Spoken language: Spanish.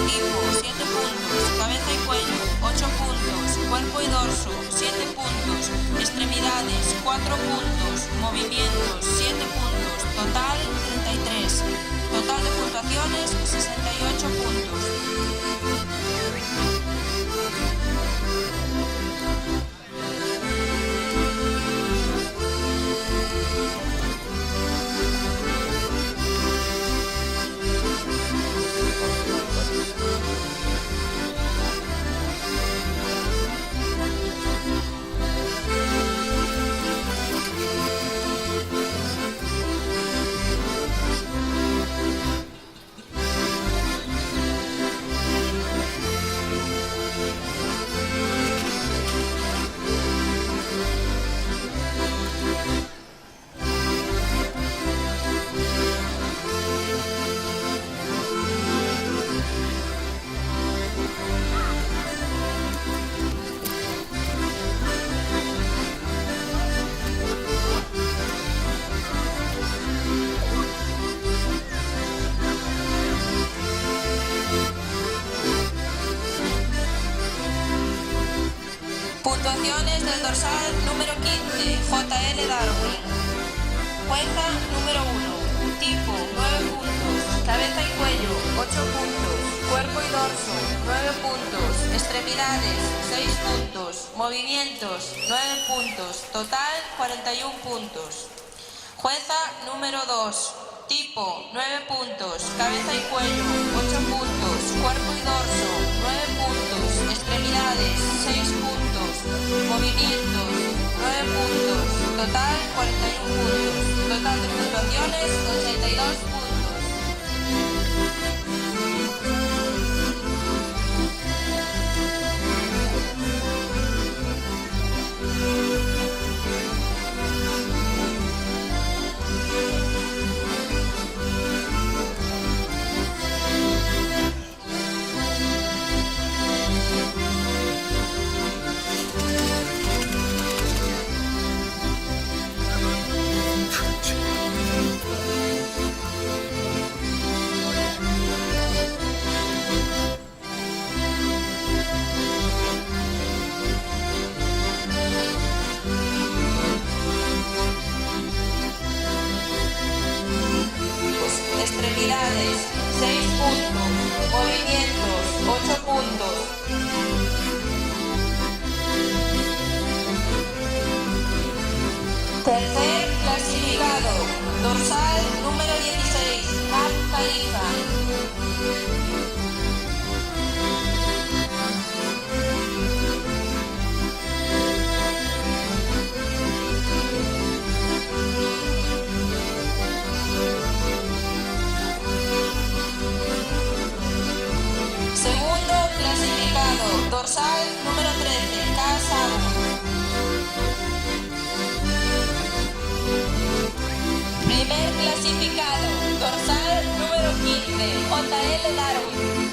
Tipo 7 puntos, cabeza y cuello 8 puntos, cuerpo y dorso 7 puntos, extremidades 4 puntos, movimientos 7 puntos, total 33. Total de puntuaciones 68 puntos. Puntuaciones del dorsal número 15, JL Darwin. Jueza número 1, tipo 9 puntos, cabeza y cuello 8 puntos, cuerpo y dorso 9 puntos, extremidades 6 puntos, movimientos 9 puntos, total 41 puntos. Jueza número 2, tipo 9 puntos, cabeza y cuello 8 puntos, cuerpo y dorso 9 puntos, extremidades 6 puntos, movimientos 9 puntos, total 41 puntos. Total de puntuaciones 82 puntos. Extremidades 6 puntos, movimientos 8 puntos. Tercer clasificado, dorsal número 16, Burj Khalifa. Dorsal número 13, Casa. Primer clasificado, dorsal número 15, JL Darwin.